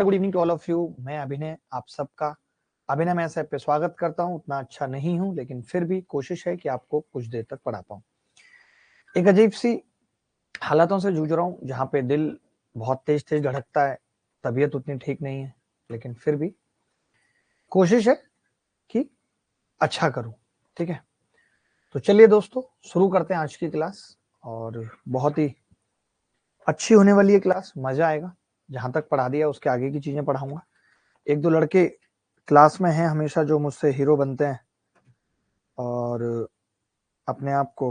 Good evening to all of you. मैं अभिनय, आप सबका अभिनय मैथ्स ऐप पे स्वागत करता हूं। उतना अच्छा नहीं हूं, लेकिन फिर भी कोशिश है कि आपको कुछ देर तक पढ़ा पाऊं। एक अजीब सी हालातों से जूझ रहा हूं, जहां पे दिल बहुत तेज तेज धड़कता है, तबीयत उतनी ठीक नहीं है, लेकिन फिर भी कोशिश है कि अच्छा करूं। ठीक है, तो चलिए दोस्तों शुरू करते हैं आज की क्लास। और बहुत ही अच्छी होने वाली है क्लास, मजा आएगा। जहां तक पढ़ा दिया उसके आगे की चीजें पढ़ाऊंगा। एक दो लड़के क्लास में हैं हमेशा जो मुझसे हीरो बनते हैं और अपने आप को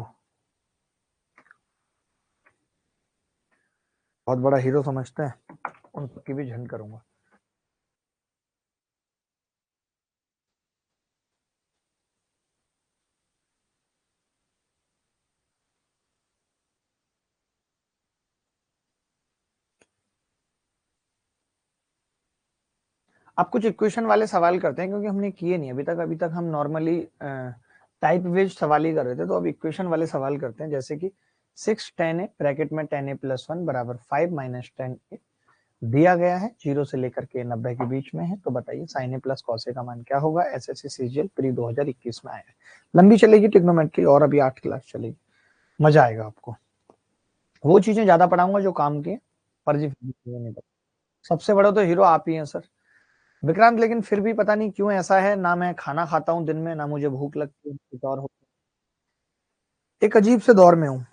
बहुत बड़ा हीरो समझते हैं, उन सबकी भी झंड करूंगा। आप कुछ इक्वेशन वाले सवाल करते हैं क्योंकि हमने किए नहीं अभी तक हम नॉर्मली टाइप बेस्ड सवाल ही कर रहे थे। तो अब इक्वेशन वाले सवाल करते हैं, जैसे कि 6 tan a ब्रैकेट में tan a + 1 बराबर 5 - tan a दिया गया है, 0 से लेकर के 90 के बीच में है। तो बताइए sin a + cos a का मान क्या होगा। एसएससी सीजीएल प्री 2021 में आया है। लंबी चलेगी ट्रिग्नोमेट्री, और अभी 8 क्लास चलेगी, मजा आएगा आपको। वो चीजें ज्यादा पढ़ाऊंगा जो काम की है, फर्जी चीजें नहीं पढ़ा। सबसे बड़ा तो हीरो आप ही हैं सर विक्रांत, लेकिन फिर भी पता नहीं क्यों ऐसा है, ना मैं खाना खाता हूँ दिन में, ना मुझे भूख लगती है, कुछ और हो। एक अजीब से दौर में हूँ।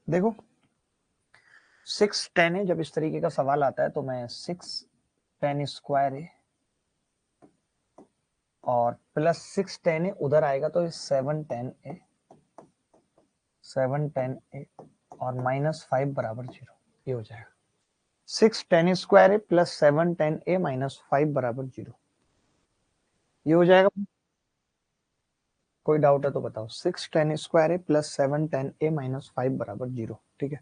देखो 6 tan a, जब इस तरीके का सवाल आता है तो मैं 6 tan² और +6 tan a उधर आएगा तो 7 tan a, 7 tan a और -5 बराबर 0, ये हो जाएगा 6 tan² + 7 tan a -5 बराबर 0, ये हो जाएगा। कोई डाउट है तो बताओ। 6 tan² + 7 tan a -5 बराबर 0। ठीक है,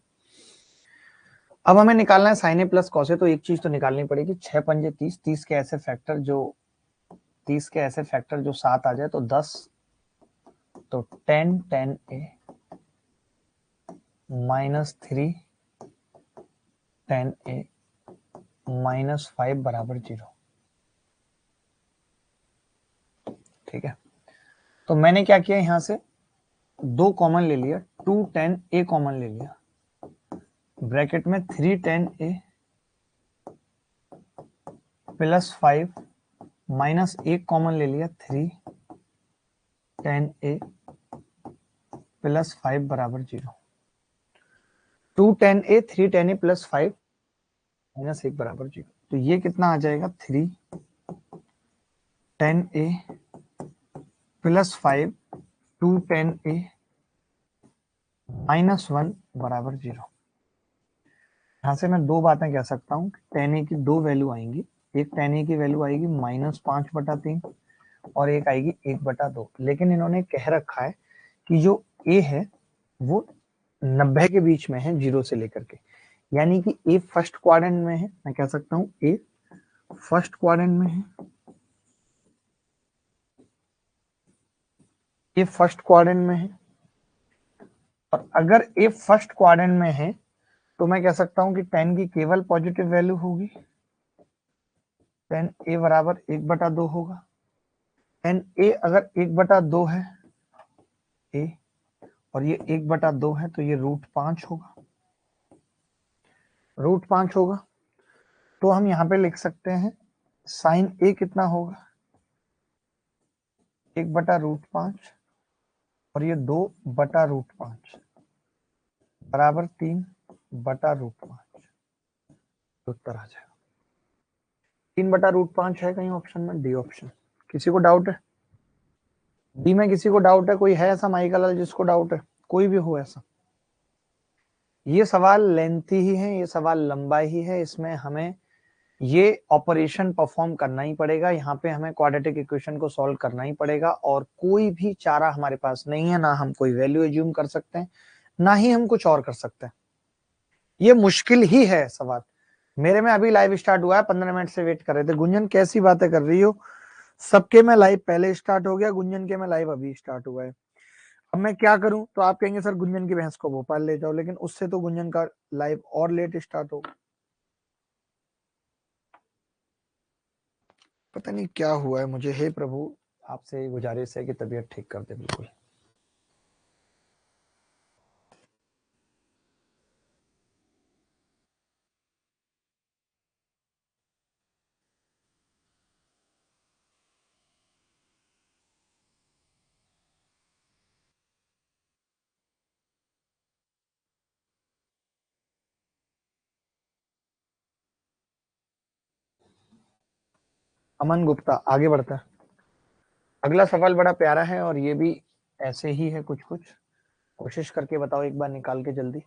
अब हमें निकालना है sin a + cos a। तो एक चीज तो निकालनी पड़ेगी, 6 × 5 = 30, 30 के ऐसे फैक्टर जो 7 आ जाए तो 10। तो 10 tan a -3 tan a -5 बराबर 0। ठीक है, तो मैंने क्या किया, यहां से 2 कॉमन ले लिया, 2 tan a कॉमन ले लिया, ब्रैकेट में 3 tan a + 5 -1 कॉमन ले लिया, 3 tan a + 5 बराबर 0। 2 tan a 3 tan a + 5 -1 बराबर 0। तो ये कितना आ जाएगा, 3 tan a + 5 2 tan a -1 बराबर 0। यहां से मैं दो बातें कह सकता हूँ। tan a की दो वैल्यू आएंगी, एक tan a की वैल्यू आएगी -5/3 और एक आएगी 1/2। लेकिन इन्होंने कह रखा है कि जो a है वो 90 के बीच में है, 0 से लेकर के, यानी कि a फर्स्ट क्वाड्रेंट में है। मैं कह सकता हूँ a फर्स्ट क्वाड्रेंट में है, a फर्स्ट क्वाड्रेंट में है। और अगर a फर्स्ट क्वाड्रेंट में है तो मैं कह सकता हूं कि tan की केवल पॉजिटिव वैल्यू होगी, tan a बराबर 1/2 होगा। tan a अगर 1/2 है a, और ये 1/2 है तो ये √5 होगा। √5 होगा, तो हम यहाँ पे लिख सकते हैं साइन ए कितना होगा, 1/√5 और ये 2/√5 बराबर 3/√5। उत्तर आ जाएगा 3/√5 है कहीं ऑप्शन में, डी ऑप्शन। किसी को डाउट है डी में? किसी को डाउट है? कोई है ऐसा माइकल लाल जिसको डाउट है? कोई भी हो ऐसा? ये सवाल लेंथी ही है, ये सवाल लंबा ही है, इसमें हमें ये ऑपरेशन परफॉर्म करना ही पड़ेगा, यहाँ पे हमें क्वाड्रेटिक इक्वेशन को सॉल्व करना ही पड़ेगा और कोई भी चारा हमारे पास नहीं है, ना हम कोई वैल्यू एज्यूम कर सकते हैं, ना ही हम कुछ और कर सकते हैं। ये मुश्किल ही है सवाल। मेरे में अभी लाइव स्टार्ट हुआ है, 15 मिनट से वेट कर रहे थे। गुंजन कैसी बातें कर रही हो? सबके में लाइव पहले स्टार्ट हो गया, गुंजन के में लाइव अभी स्टार्ट हुआ है। अब मैं क्या करूं? तो आप कहेंगे सर गुंजन की भैंस को भोपाल ले जाओ, लेकिन उससे तो गुंजन का लाइव और लेट स्टार्ट होगा। पता नहीं क्या हुआ है मुझे। हे प्रभु, आपसे गुजारिश है कि तबीयत ठीक कर दे बिल्कुल। अमन गुप्ता आगे बढ़ता है। अगला सवाल बड़ा प्यारा है और ये भी ऐसे ही है कुछ कुछ। कोशिश करके बताओ एक बार निकाल के जल्दी।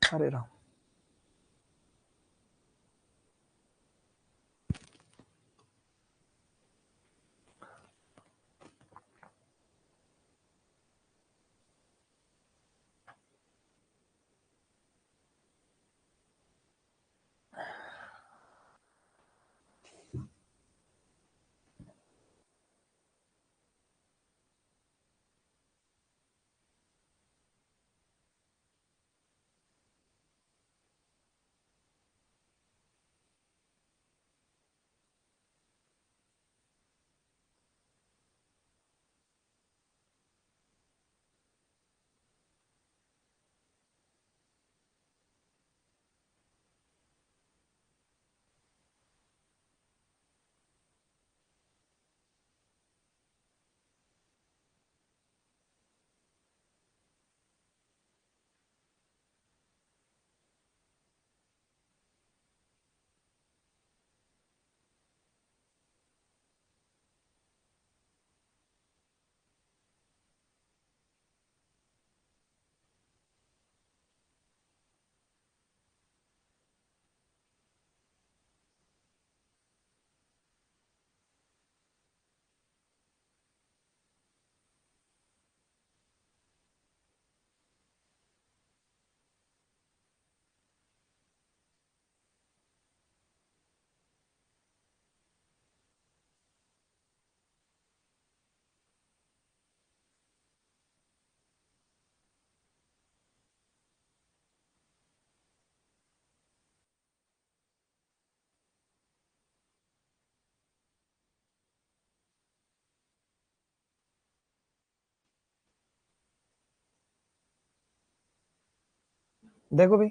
अरे राम, देखो भाई,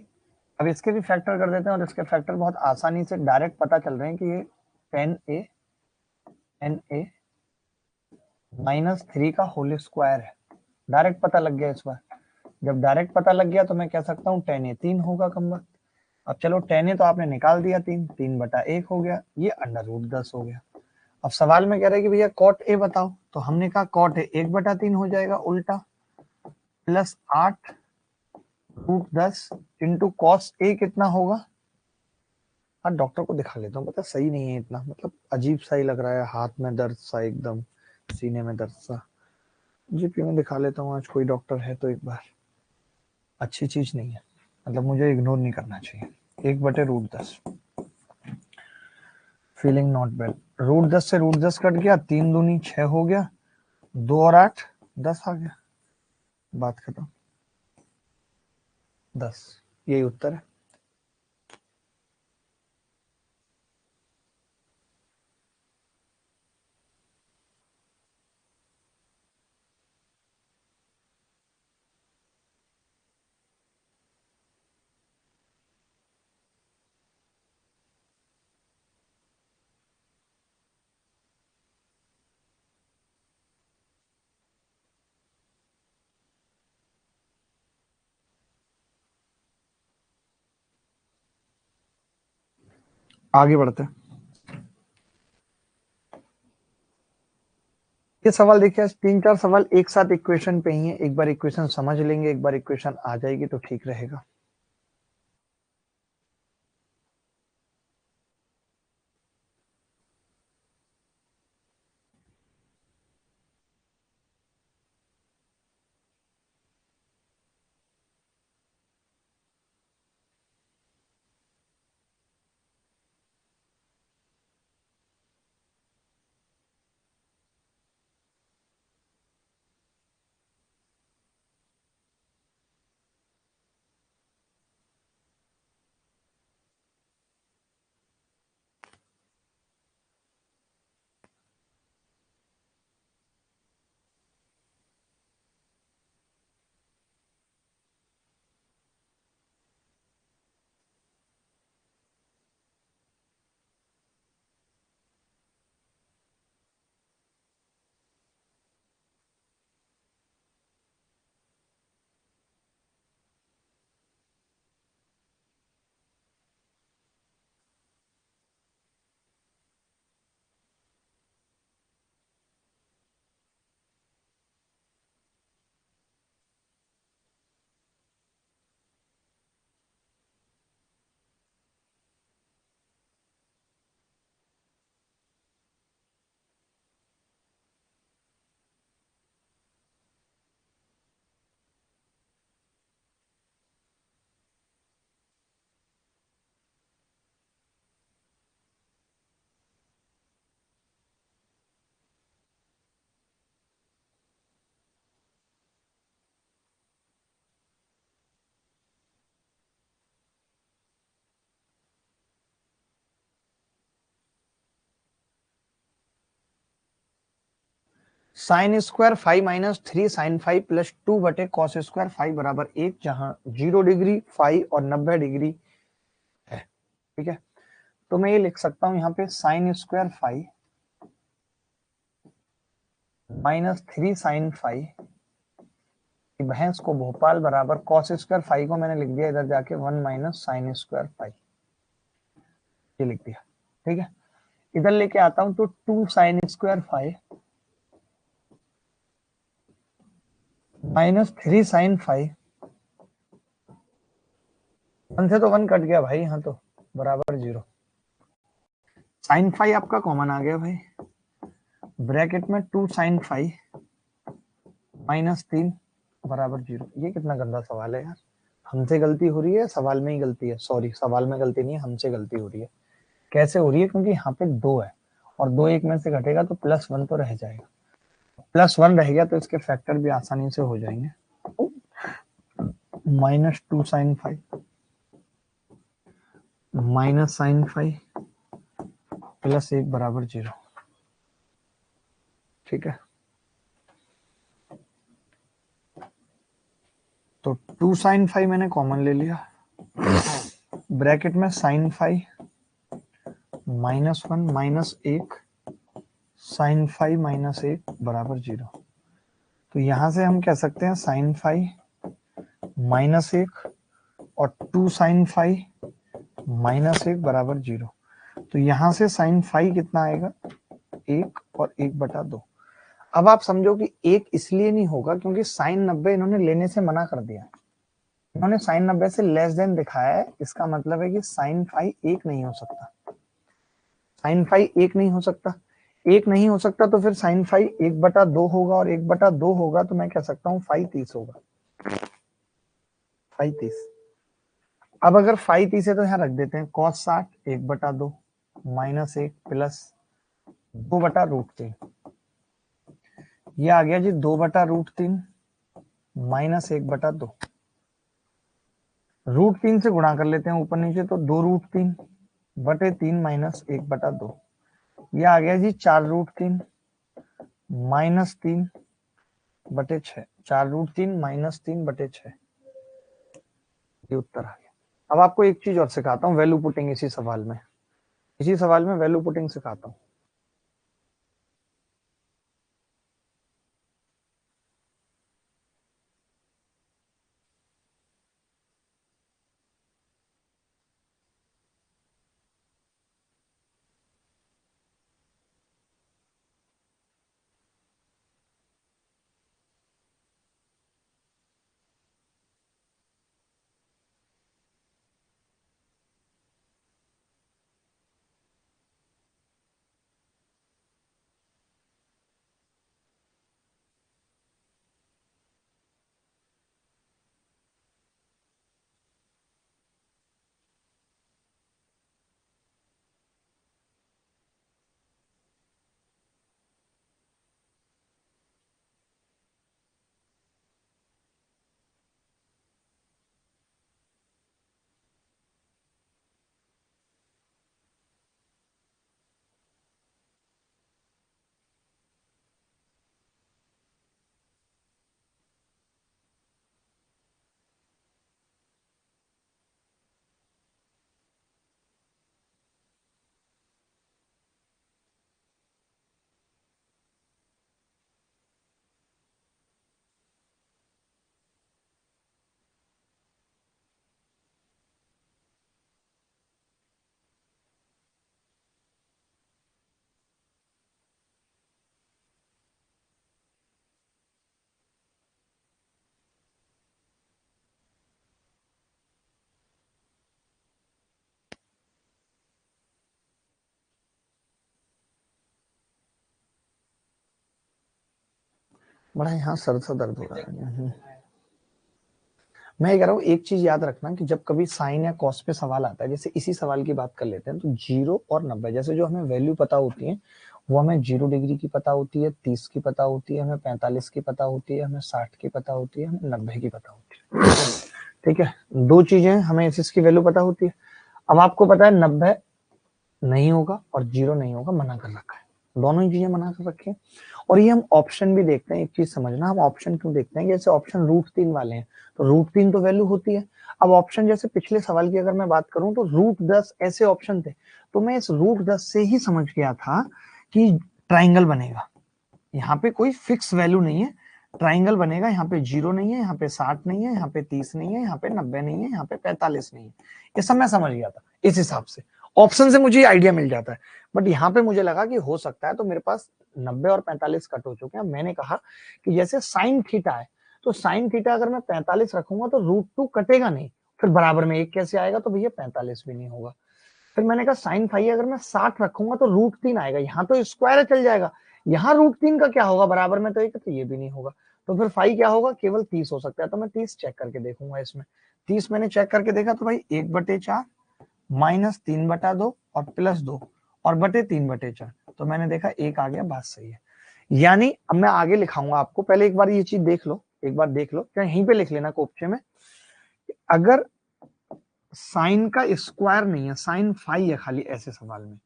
अब इसके भी फैक्टर कर देते हैं और इसके फैक्टर बहुत आसानी से डायरेक्ट पता चल रहे हैं कि ये 10a -3 का होल स्क्वायर है। डायरेक्ट पता लग गया इस बार। जब डायरेक्ट पता लग गया तो मैं कह सकता हूँ 10a 3 होगा कम वक्त। अब चलो 10a तो आपने निकाल दिया, 3/1 हो गया, ये √10 हो गया। अब सवाल में कह रहे हैं कि भैया कॉट ए बताओ, तो हमने कहा कॉट ए 1/3 हो जाएगा उल्टा, प्लस 8√10 इंटू कॉस ए कितना होगा। हाँ डॉक्टर को दिखा लेता हूँ, पता सही नहीं है इतना, मतलब अजीब सा ही लग रहा है, हाथ में दर्द सा, एकदम सीने में दर्द सा। जीपी में दिखा लेता हूँ आज, कोई डॉक्टर है तो एक बार। अच्छी चीज नहीं है, मतलब मुझे इग्नोर नहीं करना चाहिए। 1/√10 फीलिंग नॉट वेल। √10 से √10 कट गया, 3 दूनी 6 हो गया, 2 और 8 10 आ गया, बात खत्म। 10, यही उत्तर है। आगे बढ़ते हैं। ये सवाल देखिए, 3-4 सवाल एक साथ इक्वेशन पे ही है। एक बार इक्वेशन समझ लेंगे, एक बार इक्वेशन आ जाएगी तो ठीक रहेगा। Sine square 5 minus 3 sine 5 plus 2 बटे कॉस स्क्वायर 5 बराबर 1, जहां 0 डिग्री 5 और 90 डिग्री है। ठीक है, तो मैं ये लिख सकता हूं यहाँ पे साइन स्क्वायर 5 माइनस 3 साइन 5 भैंस को भोपाल बराबर कॉस स्क्वायर 5 को मैंने लिख दिया इधर जाके 1 माइनस साइन स्क्वायर 5, ये लिख दिया। ठीक है, इधर लेके आता हूं तो 2 साइन स्क्वायर 5 माइनस 3 साइन 5, 1 से तो 1 कट गया भाई, यहाँ तो बराबर 0। साइन 5 आपका कॉमन आ गया भाई, ब्रैकेट में 2 साइन 5 माइनस 3 बराबर 0। ये कितना गंदा सवाल है यार, हमसे गलती हो रही है, सवाल में ही गलती है। सॉरी, सवाल में गलती नहीं है, हमसे गलती हो रही है। कैसे हो रही है, क्योंकि यहाँ पे 2 है और 2 एक में से घटेगा तो +1 तो रह जाएगा, +1 रह गया तो इसके फैक्टर भी आसानी से हो जाएंगे। Minus 2 sine 5 minus sine 5 plus 1 बराबर 0। ठीक है, तो 2 साइन 5 मैंने कॉमन ले लिया, ब्रैकेट में साइन 5 -1 माइनस 1 साइन 5 माइनस 1 बराबर 0। तो यहां से हम कह सकते हैं साइन 5 -1 और 2 साइन 5 -1 बराबर 0। तो यहां से साइन 5 कितना आएगा, 1 और 1/2। अब आप समझो कि 1 इसलिए नहीं होगा क्योंकि साइन 90 इन्होंने लेने से मना कर दिया, इन्होंने साइन 90 से लेस देन दिखाया है। इसका मतलब है कि साइन 5 1 नहीं हो सकता, साइन 5 1 नहीं हो सकता, 1 नहीं हो सकता तो फिर साइन 5 1/2 होगा, और 1/2 होगा तो मैं कह सकता हूँ 5 30 होगा, 5 30। अब अगर 5 30 है तो यहाँ रख देते हैं cos 60 1/2 -1 प्लस 2/√3, ये आ गया जी 2/√3 -1/2। रूट 3 से गुणा कर लेते हैं ऊपर नीचे, तो 2√3 बटे 3 माइनस 1/2, ये आ गया जी 4√3 माइनस 3 बटे 6, 4√3 माइनस 3 बटे 6, ये उत्तर आ गया। अब आपको एक चीज और सिखाता हूँ, वैल्यू पुटिंग, इसी सवाल में वैल्यू पुटिंग सिखाता हूँ। बड़ा यहाँ सर सा दर्द हो रहा है। मैं कह रहा हूँ एक चीज याद रखना कि जब कभी साइन या कॉस पे सवाल आता है, जैसे इसी सवाल की बात कर लेते हैं, तो 0 और 90 जैसे जो हमें वैल्यू पता होती है, वो हमें 0 डिग्री की पता होती है, 30 की पता होती है, हमें 45 की पता होती है, हमें 60 की पता होती है, हमें 90 की पता होती है। ठीक है, दो चीजें हमें इसकी वैल्यू पता होती है। अब आपको पता है 90 नहीं होगा और 0 नहीं होगा, मना कर रखा है, दोनों ही चीजें मना कर रखी है। और ये हम ऑप्शन भी देखते हैं, एक चीज समझना, हम ऑप्शन क्यों देखते हैं, जैसे ऑप्शन √3 वाले हैं, तो √3 तो वैल्यू होती है। अब ऑप्शन जैसे पिछले सवाल की अगर मैं बात करूं, तो √10 ऐसे ऑप्शन थे, तो मैं इस √10 से ही समझ गया था कि ट्राइंगल बनेगा। यहाँ पे कोई फिक्स वैल्यू नहीं है, ट्राइंगल बनेगा। यहाँ पे 0 नहीं है, यहाँ पे 60 नहीं है, यहाँ पे 30 नहीं है, यहाँ पे 90 नहीं है, यहाँ पे 45 नहीं है, ये सब मैं समझ गया था। इस हिसाब से ऑप्शन से मुझे आइडिया मिल जाता है। बट यहाँ पे मुझे लगा कि हो सकता है, तो मेरे पास 90 और 45 कट हो चुके हैं। मैंने कहा कि जैसे साइन थीटा है, तो साइन थीटा अगर मैं 45 रखूंगा तो √2 कटेगा नहीं, फिर बराबर में 1 कैसे आएगा, तो भैया 45 भी नहीं होगा। फिर मैंने कहा साइन फाइव अगर मैं 60 रखूंगा तो √3 आएगा, यहाँ तो स्क्वायर चल जाएगा, यहाँ √3 का क्या होगा बराबर में, तो एक, तो ये भी नहीं होगा। तो फिर फाइव क्या होगा, केवल 30 हो सकता है। तो मैं 30 चेक करके देखूंगा इसमें। 30 मैंने चेक करके देखा, तो भाई 1/4 माइनस 3/2 और +2 और बटे 3/4, तो मैंने देखा एक आ गया, बात सही है। यानी अब मैं आगे लिखाऊंगा आपको, पहले एक बार ये चीज देख लो, एक बार देख लो, क्या यहीं पे लिख लेना कोपचे में। अगर साइन का स्क्वायर नहीं है, साइन फाइव है खाली ऐसे सवाल में,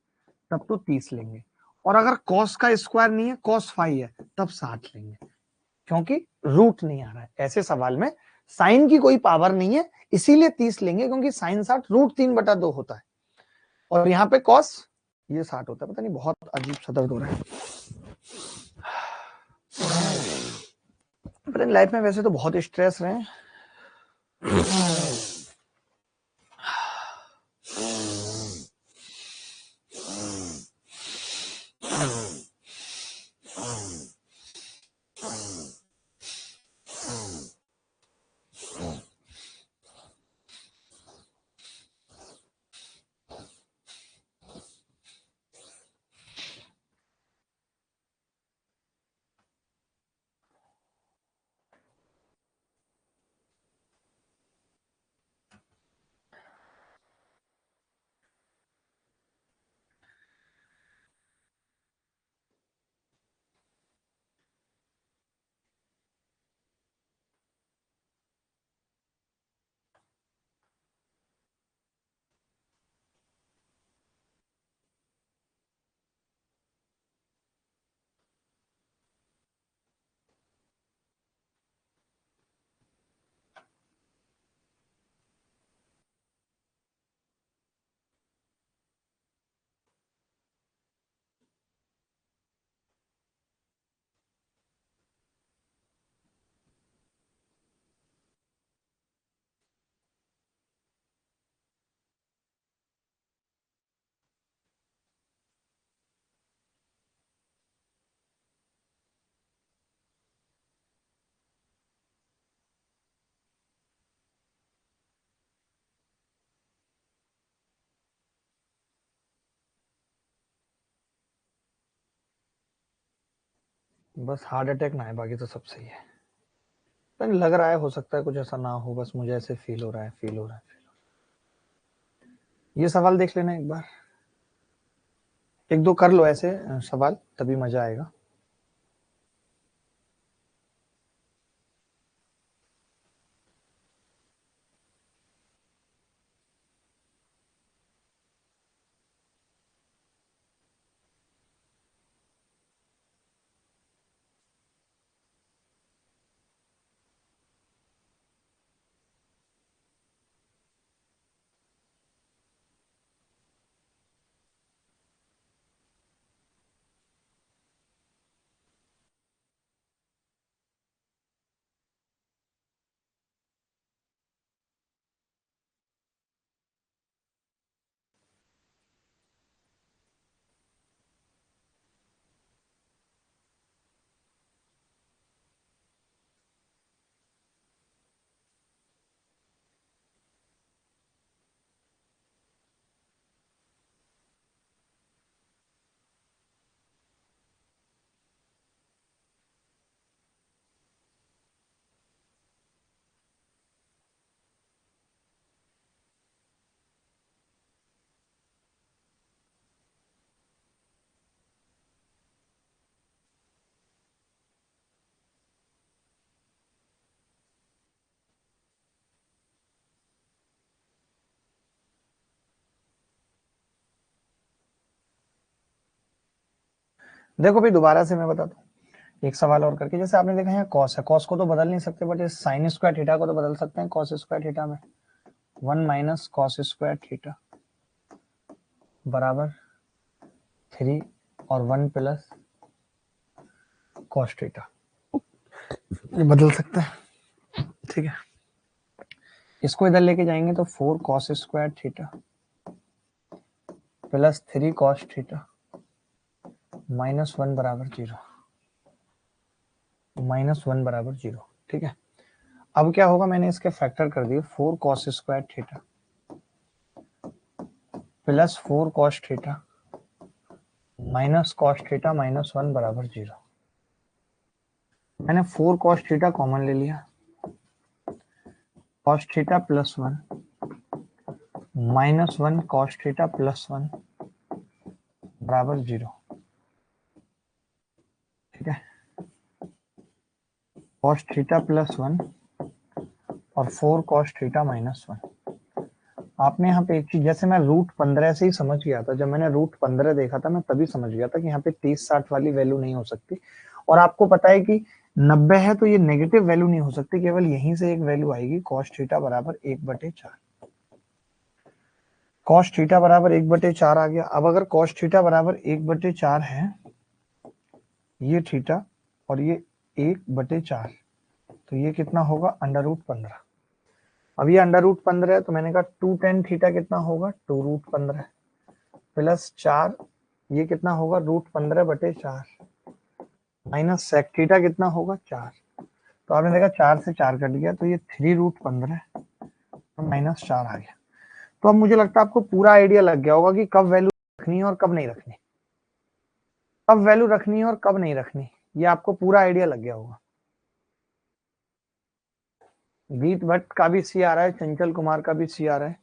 तब तो 30 लेंगे। और अगर कॉस का स्क्वायर नहीं है, कॉस फाइव है, तब 60 लेंगे, क्योंकि रूट नहीं आ रहा है ऐसे सवाल में, साइन की कोई पावर नहीं है, इसीलिए 30 लेंगे, क्योंकि साइन 60 √3/2 होता है, और यहाँ पे कॉस ये 60 होता है। पता नहीं बहुत अजीब सा दर्द हो रहा है। पता नहीं लाइफ में वैसे तो बहुत स्ट्रेस रहे। बस हार्ट अटैक ना है, बाकी तो सब सही है। पर लग रहा है, हो सकता है कुछ ऐसा ना हो, बस मुझे ऐसे फील हो रहा है, फील हो रहा है। ये सवाल देख लेना एक बार, एक दो कर लो ऐसे सवाल, तभी मजा आएगा। देखो भाई, दोबारा से मैं बताता हूँ, एक सवाल और करके। जैसे आपने देखा यहाँ कॉस है, कॉस को तो बदल नहीं सकते, बट इस साइन स्क्वायर थीटा को तो बदल सकते हैं कॉस स्क्वायर थीटा में। 1 माइनस कॉस स्क्वायर थीटा बराबर 3 और 1 प्लस कॉस थीटा, ये बदल सकते हैं, ठीक है। इसको इधर लेके जाएंगे तो 4 cos square theta plus 3 cos theta minus 1 बराबर 0, -1 बराबर 0, ठीक है। अब क्या होगा, मैंने इसके फैक्टर कर दिए, 4 cos square theta plus 4 cos theta minus cos theta -1 बराबर 0। मैंने 4 कॉस थीटा कॉमन ले लिया, cos theta plus 1 -1 cos theta plus 1 बराबर 0, ठीक है। कॉस थीटा प्लस 1 और 4 कॉस थीटा -1। आपने यहाँ पे एक चीज, जैसे मैं रूट 15 से ही समझ गया था, जब मैंने रूट 15 देखा था मैं तभी समझ गया था कि यहाँ पे 30-60 वाली वैल्यू नहीं हो सकती। और आपको पता है कि 90 है तो ये नेगेटिव वैल्यू नहीं हो सकती, केवल यहीं से एक वैल्यू आएगी, कॉस थीटा बराबर 1/4। कॉस थीटा बराबर 1/4 आ गया। अब अगर कॉस थीटा बराबर 1/4 है, ये थीटा और ये 1/4, तो ये कितना होगा, √15। अब ये √15 है, तो मैंने कहा 2 tan थीटा कितना होगा, 2√15 प्लस 4, ये कितना होगा, √15/4 माइनस सेक थीटा कितना होगा, 4। तो आपने देखा 4 से 4 कट गया, तो ये 3√15 -4 आ गया। तो अब मुझे लगता है आपको पूरा आइडिया लग गया होगा कि कब वैल्यू रखनी है और कब नहीं रखनी, कब वैल्यू रखनी है और कब नहीं रखनी, ये आपको पूरा आइडिया लग गया होगा। गीत भट्ट का भी सी आ रहा है, चंचल कुमार का भी सी आ रहा है।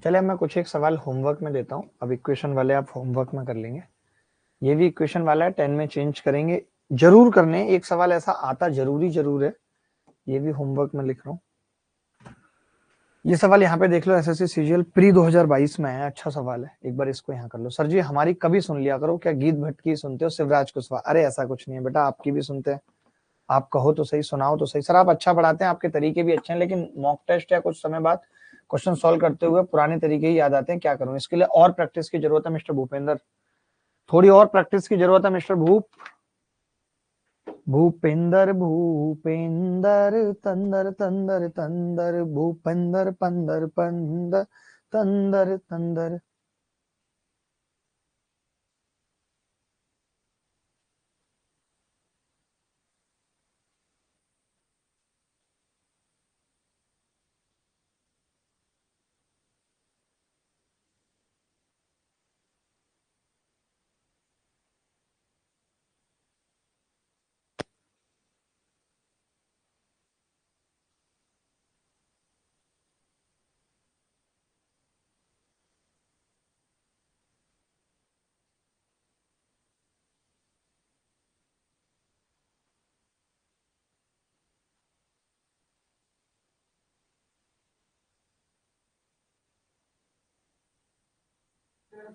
चले अब मैं कुछ एक सवाल होमवर्क में देता हूँ, अब इक्वेशन वाले आप होमवर्क में कर लेंगे। ये भी इक्वेशन वाला है, 10 में चेंज करेंगे, जरूर करने, एक सवाल ऐसा आता जरूर है, ये भी होमवर्क में लिख रहा हूँ। ये सवाल यहाँ पे देख लो, एसएससी सीजीएल प्री 2022 में है, अच्छा सवाल है, एक बार इसको यहाँ कर लो। सर जी हमारी कभी सुन लिया करो, क्या गीत भट्ट की सुनते हो, शिवराज कुशवाहा? अरे ऐसा कुछ नहीं है बेटा, आपकी भी सुनते हैं, आप कहो तो सही, सुनाओ तो सही। सर आप अच्छा पढ़ाते हैं, आपके तरीके भी अच्छे हैं, लेकिन मॉक टेस्ट या कुछ समय बाद क्वेश्चन सॉल्व करते हुए पुराने तरीके ही याद आते हैं, क्या करूं? इसके लिए और प्रैक्टिस की जरूरत है मिस्टर भूपेंद्र, थोड़ी और प्रैक्टिस की जरूरत है मिस्टर भूपेंद्र भूपेंद्र तंदर तंदर तंदर भूपेंद्र पंदर पंदर तंदर तंदर।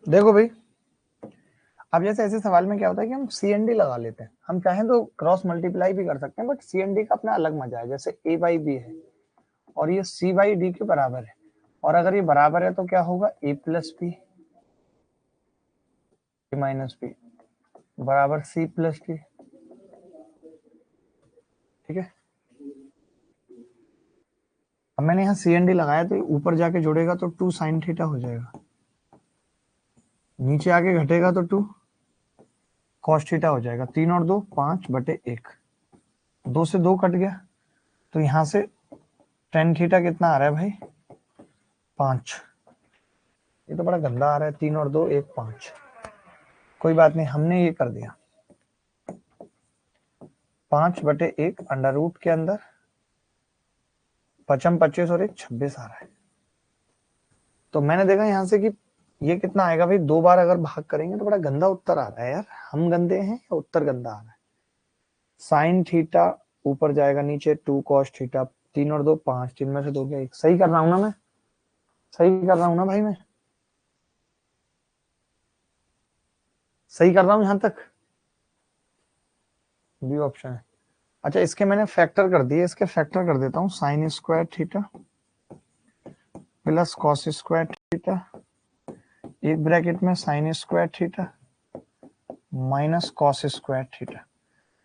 देखो भाई, अब जैसे ऐसे सवाल में क्या होता है कि हम सी एन डी लगा लेते हैं, हम चाहें तो क्रॉस मल्टीप्लाई भी कर सकते हैं, बट सी एन डी का अपना अलग मजा है। जैसे ए बाई बी है और ये सी बाई डी के बराबर है, और अगर ये बराबर है तो क्या होगा, ए प्लस बी ए माइनस बी बराबर सी प्लस डी। ठीक है, अब मैंने यहाँ सी एन डी लगाया तो ऊपर जाके जुड़ेगा तो 2 साइन थीटा हो जाएगा, नीचे आके घटेगा तो 2 कॉस थीटा हो जाएगा। 3 और 2 5/1, 2 से 2 कट गया, तो यहाँ से टेन थीटा कितना आ रहा है भाई, 5। ये तो बड़ा गंदा आ रहा है, 3 और 2 1 5। कोई बात नहीं, हमने ये कर दिया, 5/1 अंडर रूट के अंदर 25 25 और 1 26 आ रहा है। तो मैंने देखा यहाँ से कि ये कितना आएगा भाई, 2 बार अगर भाग करेंगे तो बड़ा गंदा उत्तर आ रहा है यार, हम गंदे हैं या उत्तर गंदा आ रहा है? साइन थीटा ऊपर जाएगा, नीचे 2 कॉस थीटा, 3 और 2 5, 3 में से 2 गया 1। सही कर रहा हूं ना मैं, सही कर रहा हूं ना भाई, मैं सही कर रहा हूं यहां तक? बी ऑप्शन है। अच्छा इसके मैंने फैक्टर कर दिए, इसके फैक्टर कर देता हूँ, sine square theta plus cos square theta, एक ब्रैकेट में sign square theta minus cos square theta.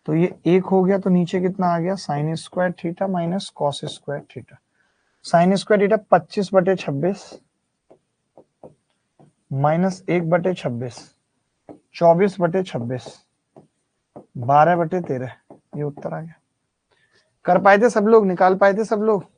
तो ये एक हो गया, तो नीचे कितना आ गया, sign square theta minus cos square theta. Sign square theta 25/26 minus 1/26, 24/26, 12/13, ये उत्तर आ गया। कर पाए थे सब लोग, निकाल पाए थे सब लोग?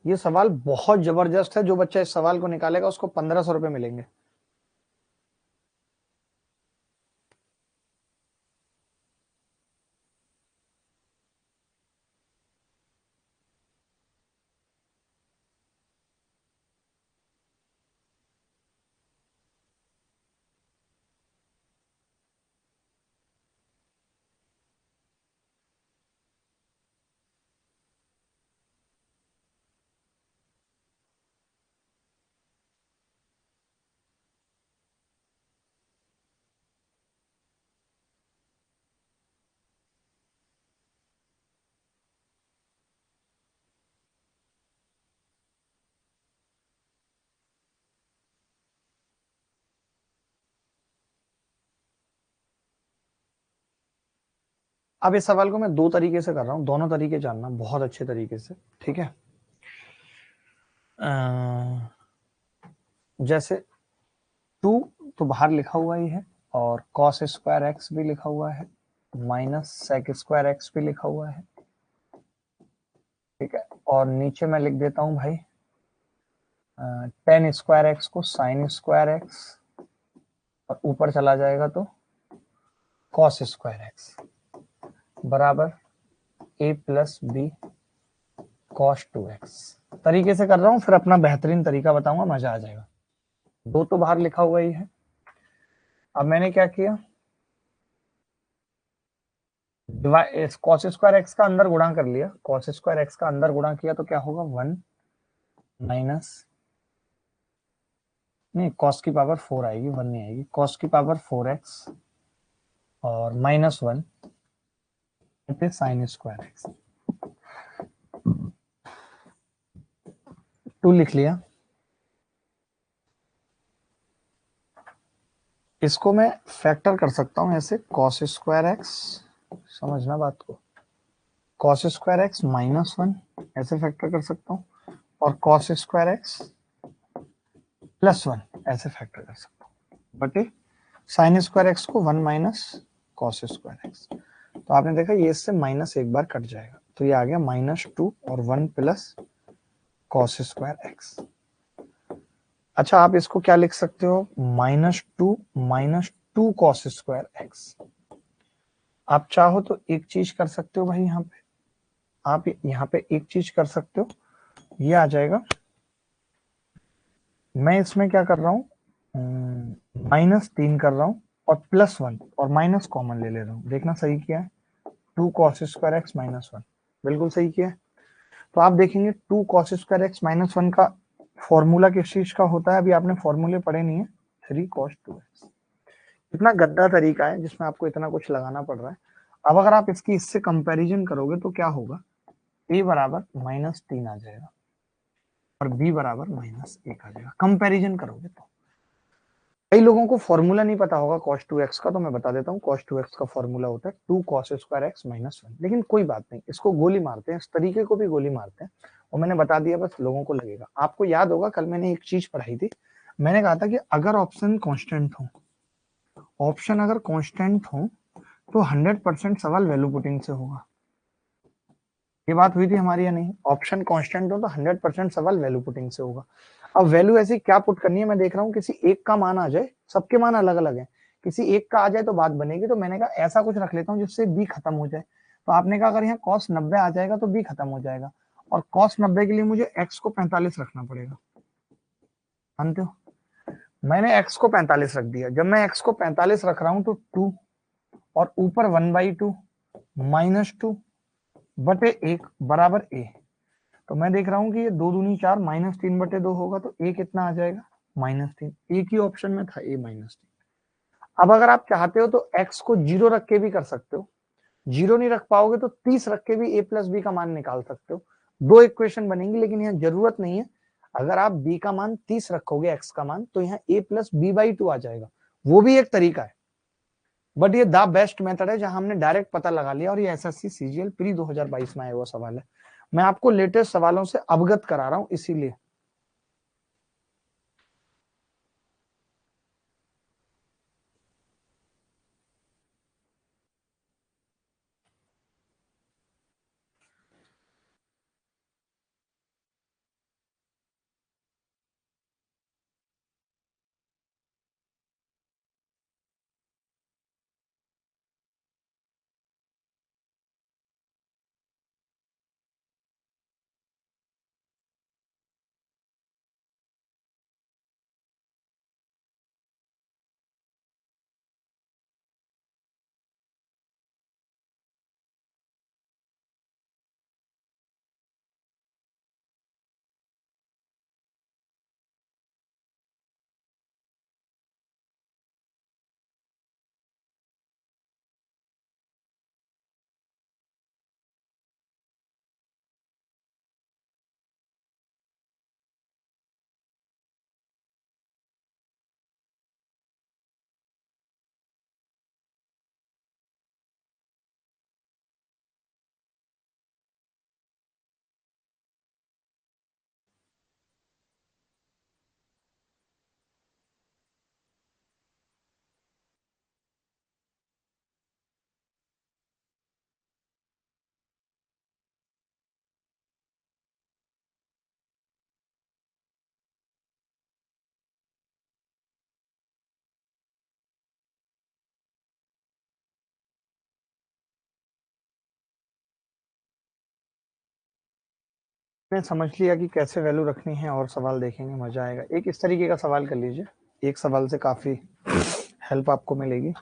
ये सवाल बहुत जबरदस्त है, जो बच्चा इस सवाल को निकालेगा उसको 1500 रुपए मिलेंगे। अब इस सवाल को मैं दो तरीके से कर रहा हूं, दोनों तरीके जानना बहुत अच्छे तरीके से, ठीक है। जैसे 2 तो बाहर लिखा हुआ ही है, और cos स्क्वायर एक्स भी लिखा हुआ है, माइनस सेक स्क्वायर एक्स भी लिखा हुआ है, ठीक है। और नीचे मैं लिख देता हूं भाई टेन स्क्वायर एक्स को साइन स्क्वायर एक्स, और ऊपर चला जाएगा तो कॉस स्क्वायर एक्स बराबर ए प्लस बी कॉस 2x। तरीके से कर रहा हूं, फिर अपना बेहतरीन तरीका बताऊंगा, मजा आ जाएगा। दो तो बाहर लिखा हुआ ही है। अब मैंने क्या किया, कॉस स्क्वायर एक्स का अंदर गुणा कर लिया, कॉस स्क्वायर एक्स का अंदर गुणा किया तो क्या होगा 1 माइनस, नहीं कॉस की पावर 4 आएगी, 1 नहीं आएगी, कॉस की पावर 4x और माइनस 1 साइन स्क्वायर एक्स। 2 लिख लिया। इसको मैं फैक्टर कर सकता हूं ऐसे, कॉस स्क्वायर एक्स, समझना बात को, कॉस स्क्वायर एक्स माइनस 1 ऐसे फैक्टर कर सकता हूं, और कॉस स्क्वायर एक्स प्लस 1 ऐसे फैक्टर कर सकता हूं, बटे साइन स्क्वायर एक्स को 1 माइनस कॉस स्क्वायर एक्स। तो आपने देखा ये इससे माइनस एक बार कट जाएगा, तो ये आ गया -2 और 1 प्लस कॉस स्क्वायर एक्स। अच्छा आप इसको क्या लिख सकते हो, -2 कॉस स्क्वायर एक्स। आप चाहो तो एक चीज कर सकते हो भाई, यहाँ पे आप यहाँ पे एक चीज कर सकते हो, ये आ जाएगा, मैं इसमें क्या कर रहा हूँ -3 कर रहा हूँ और +1 और माइनस कॉमन ले ले रहा हूँ, देखना सही किया है, 2 कॉस स्क्वायर एक्स -1 बिल्कुल सही किया है। तो आप देखेंगे 2 कॉस स्क्वायर एक्स -1 का फॉर्मूला किस चीज का होता है, अभी आपने फॉर्मूले पढ़े नहीं है, 3 cos 2x। इतना गद्दा तरीका है जिसमें आपको इतना कुछ लगाना पड़ रहा है। अब अगर आप इसकी इससे कंपैरिजन करोगे तो क्या होगा, a बराबर -3 आ जाएगा और b बराबर -1 आ जाएगा, कंपैरिजन करोगे तो। कई लोगों को फॉर्मूला नहीं पता होगा cos 2x का, तो मैं बता देता हूँ, cos 2x का फॉर्मूला होता है 2 cos स्क्वायर x -1। लेकिन कोई बात नहीं, इसको गोली मारते हैं, इस तरीके को भी गोली मारते हैं, और मैंने बता दिया, बस लोगों को लगेगा। आपको याद होगा कल मैंने एक चीज पढ़ाई थी, मैंने कहा था कि अगर ऑप्शन कांस्टेंट हो, ऑप्शन अगर कांस्टेंट हो तो 100% सवाल वैल्यू पुटिंग से होगा। ये बात हुई थी हमारी या नहीं, ऑप्शन कांस्टेंट हो तो 100% सवाल वैल्यू पुटिंग से होगा। अब वैल्यू ऐसी क्या पुट करनी है, मैं देख रहा हूँ किसी एक का मान आ जाए, सबके मान अलग अलग है, किसी एक का आ जाए तो बात बनेगी, तो मैंने कहा ऐसा कुछ रख लेता हूँ जिससे बी खत्म हो जाए। तो आपने कहा अगर यहाँ cos 90 आ जाएगा तो बी खत्म हो जाएगा, और cos 90 के लिए मुझे x को 45 रखना पड़ेगा, मानते हो। मैंने x को 45 रख दिया, जब मैं x को 45 रख रहा हूँ तो 2 और ऊपर 1/2 -2 बटे 1 बराबर a। तो मैं देख रहा हूँ कि ये 2 दूनी 4 -3 बटे 2 होगा, तो a कितना आ जाएगा -3। एक ही ऑप्शन में था a -3। अब अगर आप चाहते हो तो x को 0 रख के भी कर सकते हो, 0 नहीं रख पाओगे तो 30 रख के भी a प्लस बी का मान निकाल सकते हो। दो इक्वेशन बनेंगी, लेकिन यहाँ जरूरत नहीं है। अगर आप b का मान 30 रखोगे, x का मान, तो यहाँ a प्लस b/2 आ जाएगा, वो भी एक तरीका है। बट ये द बेस्ट मेथड है जहां हमने डायरेक्ट पता लगा लिया, और ये एसएससी सीजीएल प्री 2022 में आया हुआ सवाल है। मैं आपको लेटेस्ट सवालों से अवगत करा रहा हूं इसीलिए। ने समझ लिया कि कैसे वैल्यू रखनी है और सवाल देखेंगे, मजा आएगा। एक इस तरीके का सवाल कर लीजिए, एक सवाल से काफी हेल्प आपको मिलेगी।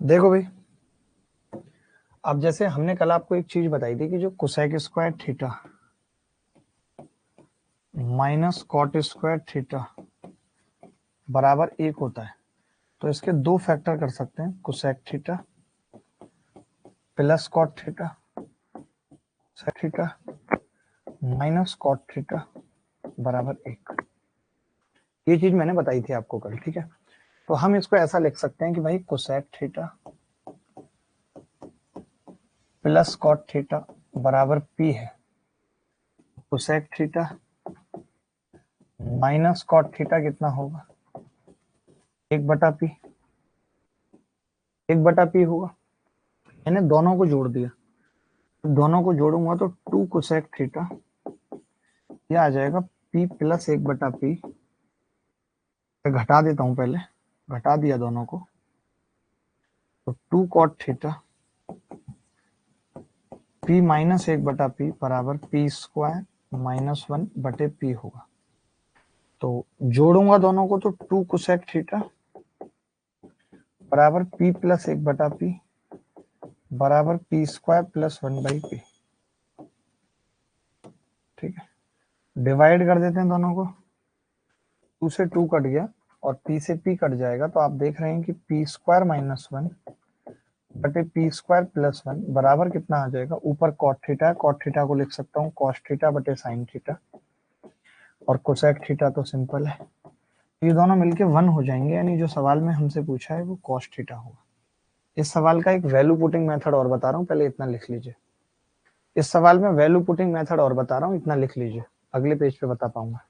देखो भाई, अब जैसे हमने कल आपको एक चीज बताई थी कि जो cosec square theta minus cot square theta बराबर 1 होता है, तो इसके दो फैक्टर कर सकते हैं, cosec theta plus cot theta, sec theta minus cot theta बराबर 1। ये चीज मैंने बताई थी आपको कल, ठीक है। तो हम इसको ऐसा लिख सकते हैं कि भाई cosec theta plus cot theta बराबर पी है, cosec theta minus cot theta कितना होगा, 1/p, 1/p होगा। मैंने दोनों को जोड़ दिया, दोनों को जोड़ूंगा तो 2 कोसेक थीटा, ये आ जाएगा p प्लस 1/p। घटा देता हूं पहले, घटा दिया दोनों को, तो 2 cot theta p minus 1/p बराबर p स्क्वायर माइनस 1/p होगा। तो जोड़ूंगा दोनों को तो 2 कोसेक थीटा बराबर p प्लस 1/p बराबर p स्क्वायर प्लस 1/p। ठीक है, डिवाइड कर देते हैं दोनों को, 2 से 2 कट गया और p से p कट जाएगा, तो आप देख रहे हैं कि p स्क्वायर माइनस 1 बटे p स्क्वायर प्लस 1 बराबर कितना आ जाएगा, ऊपर कॉट थीटा है, कॉट थीटा को लिख सकता हूँ कॉस थीटा बटे साइन थीटा, और कोसेक थीटा तो सिंपल है, ये दोनों मिलके 1 हो जाएंगे, यानी जो सवाल में हमसे पूछा है वो कॉस थीटा होगा। इस सवाल का एक वैल्यू पुटिंग मेथड और बता रहा हूँ, पहले इतना लिख लीजिए। इस सवाल में वैल्यू पुटिंग मेथड और बता रहा हूँ, इतना लिख लीजिए, अगले पेज पे बता पाऊंगा।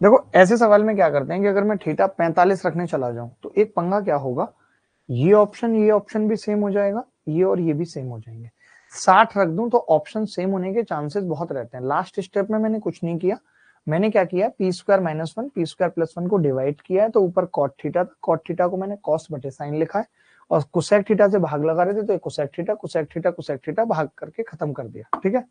देखो ऐसे सवाल में क्या करते हैं कि अगर मैं थीटा 45 रखने चला जाऊं तो एक पंगा क्या होगा, ये ऑप्शन भी सेम हो जाएगा, ये और ये भी सेम हो जाएंगे। 60 रख दूं तो ऑप्शन सेम होने के चांसेस बहुत रहते हैं। लास्ट स्टेप में मैंने कुछ नहीं किया, मैंने क्या किया, P square minus one P square plus one को डिवाइड किया है, तो ऊपर कॉट थीटा था, कॉट थीटा को मैंने कॉस बटे साइन लिखा है, और कोसेक थीटा से भाग लगा रहे थे तो cosec theta cosec theta cosec theta भाग करके खत्म कर दिया। ठीक है,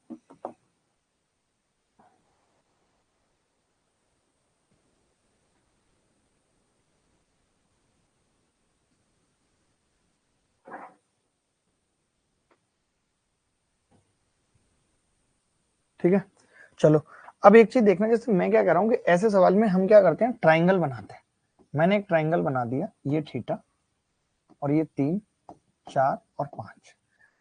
ठीक है। चलो अब एक चीज देखना, जैसे मैं क्या कर रहा हूँ कि ऐसे सवाल में हम क्या करते हैं, ट्राइंगल बनाते हैं। मैंने एक ट्राइंगल बना दिया, ये थीटा और ये 3 4 और 5।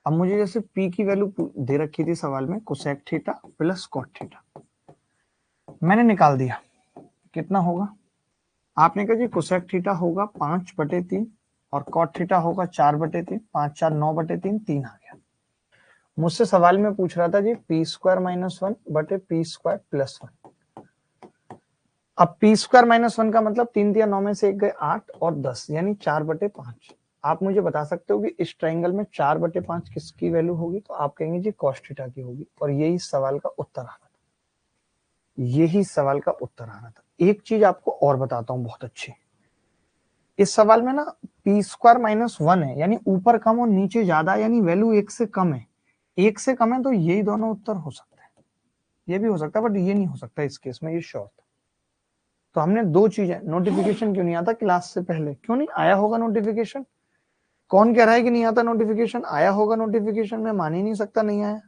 अब मुझे जैसे p की वैल्यू दे रखी थी सवाल में, cosec theta plus cot theta, मैंने निकाल दिया, कितना होगा, आपने कहा जी कोसेक थीटा होगा 5/3 और कॉट थीटा होगा 4/3, 5 4 9/3, 3 आ गया। मुझसे सवाल में पूछ रहा था G P square minus one बटे पी स्क्वायर प्लस वन। अब पी स्क्वायर माइनस वन का मतलब 3 दिया 9 में से 1 गए 8 और 10 यानी 4/5। आप मुझे बता सकते हो कि इस ट्राइंगल में 4/5 किसकी वैल्यू होगी, तो आप कहेंगे जी कॉस थीटा की होगी, और यही सवाल का उत्तर आ रहा था, यही सवाल का उत्तर आ रहा था। एक चीज आपको और बताता हूं बहुत अच्छी, इस सवाल में ना पी स्क्वायर माइनस वन है, यानी ऊपर कम और नीचे ज्यादा, यानी वैल्यू 1 से कम है, 1 से कम है तो यही दोनों उत्तर हो सकते हैं, ये भी हो सकता है बट ये नहीं हो सकता इस केस में, ये श्योर था। तो हमने दो चीजें, नोटिफिकेशन क्यों नहीं आता क्लास से पहले, क्यों नहीं आया होगा नोटिफिकेशन, कौन कह रहा है कि नहीं आता नोटिफिकेशन, आया होगा नोटिफिकेशन, मैं मान ही नहीं सकता नहीं आया।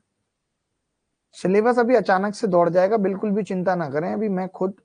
सिलेबस अभी अचानक से दौड़ जाएगा, बिल्कुल भी चिंता ना करें, अभी मैं खुद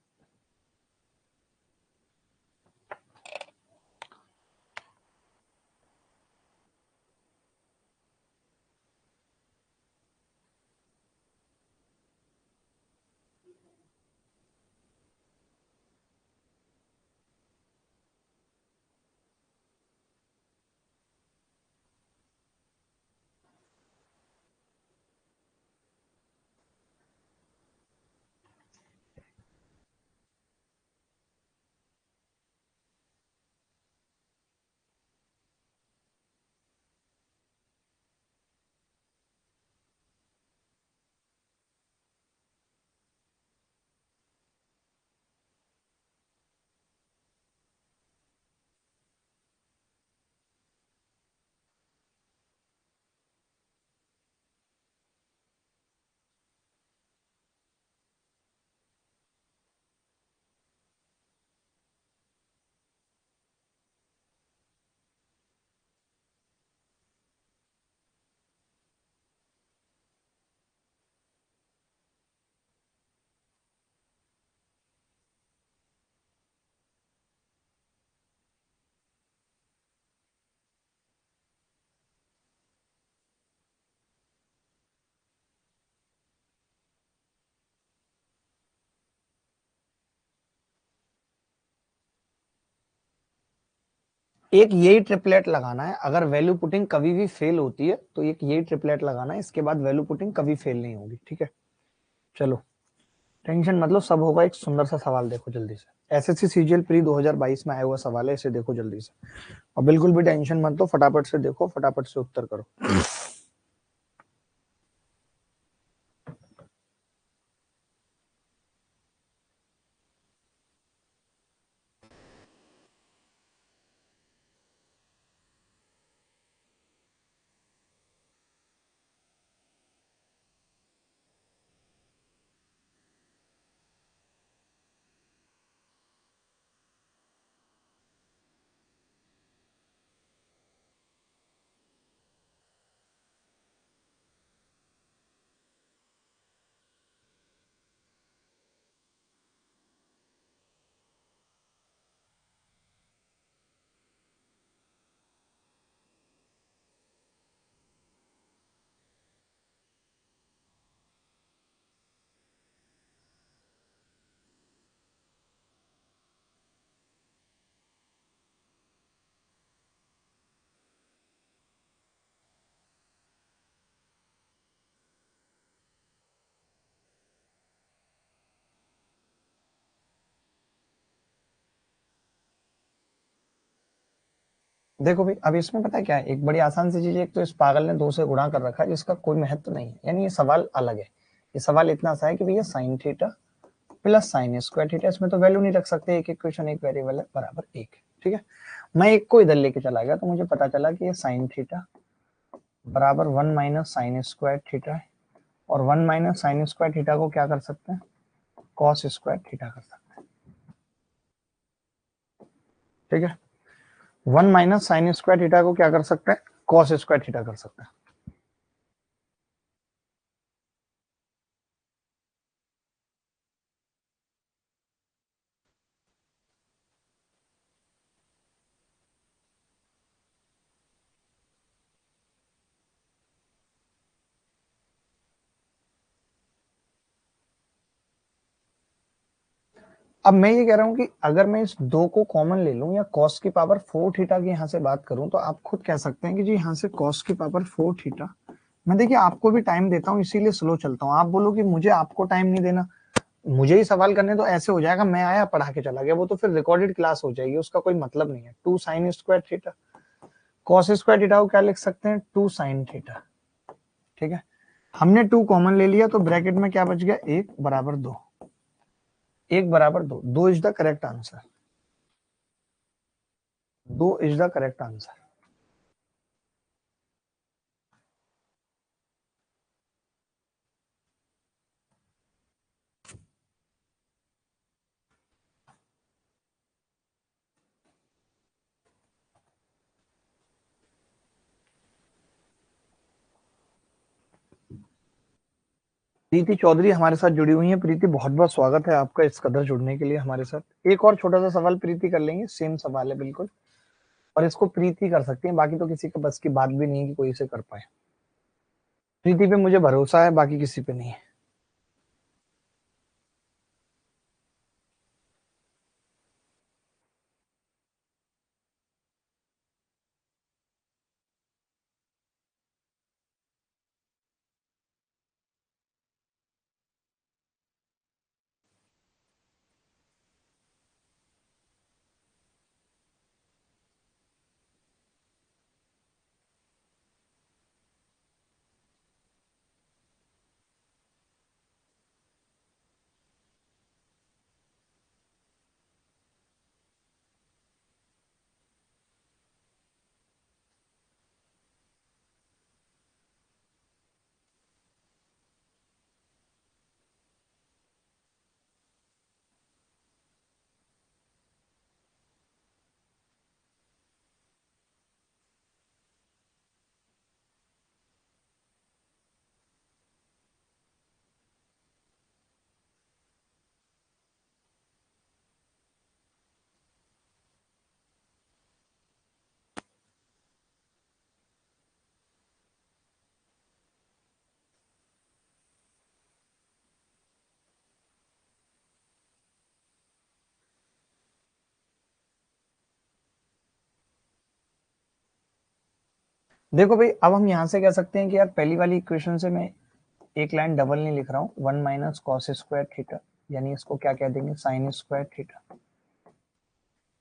एक यही ट्रिपलेट लगाना है, अगर वैल्यू पुटिंग कभी भी फेल होती है तो एक यही ट्रिपलेट लगाना है, इसके बाद वैल्यू पुटिंग कभी फेल नहीं होगी। ठीक है, चलो टेंशन मतलब सब होगा। एक सुंदर सा सवाल देखो जल्दी से, एसएससी सीजीएल प्री 2022 में आया हुआ सवाल है, इसे देखो जल्दी से, और बिल्कुल भी टेंशन मत लो, फटाफट से देखो, फटाफट से उत्तर करो। देखो भाई, अब इसमें पता है क्या है, एक बड़ी आसान सी चीज है, एक तो इस पागल ने 2 से गुणा कर रखा है जिसका कोई महत्व नहीं है, यानी ये सवाल अलग है। ये सवाल इतना सा है कि भैया sine theta plus sign square theta, इसमें तो वैल्यू नहीं रख सकते, एक इक्वेशन एक वेरिएबल है बराबर एक। ठीक है, मैं एक को इधर लेके चला गया तो मुझे पता चला कि ये साइन थीटा बराबर 1 माइनस साइन स्क्वायर थीटा है, और 1 माइनस साइन स्क्वायर थीटा को क्या कर सकते हैं, कॉस स्क्वायर थीटा कर सकते हैं। ठीक है, 1 माइनस साइन स्क्वायर थीटा को क्या कर सकते हैं, कॉस स्क्वायर थीटा कर सकते हैं। अब मैं ये कह रहा हूं कि अगर मैं इस 2 को कॉमन ले लूं या cos की पावर 4 थीटा की यहां से बात करूं, तो आप खुद कह सकते हैं कि जी यहां से cos की पावर 4 थीटा, मैं देखिए आपको भी टाइम देता हूं इसीलिए स्लो चलता हूं, आप बोलो कि मुझे आपको टाइम नहीं देना, मुझे ही सवाल करने तो ऐसे हो जाएगा, मैं आया पढ़ा के चला गया, वो तो फिर रिकॉर्डेड क्लास हो जाएगी, उसका कोई मतलब नहीं है। 2 sign square theta, cos square theta को क्या लिख सकते हैं, 2 साइन थीटा। ठीक है, हमने 2 कॉमन ले लिया तो ब्रैकेट में क्या बच गया, 1 बराबर 2, 1 बराबर 2, 2 is the correct answer, 2 is the correct answer. Preeti Chaudhary हमारे साथ जुड़ी हुई है। प्रीति, बहुत बहुत स्वागत है आपका इस कदर जुड़ने के लिए हमारे साथ। एक और छोटा सा सवाल प्रीति कर लेंगे, सेम सवाल है बिल्कुल, और इसको प्रीति कर सकती है, बाकी तो किसी का बस की बात भी नहीं है कि कोई इसे कर पाए। प्रीति पे मुझे भरोसा है, बाकी किसी पे नहीं है। देखो भाई, अब हम यहाँ से कह सकते हैं कि यार पहली वाली इक्वेशन से मैं एक लाइन डबल नहीं लिख रहा हूँ, 1 माइनस कॉस स्क्वायर थीटा, यानी इसको क्या कह देंगे, साइन स्क्वायर थीटा।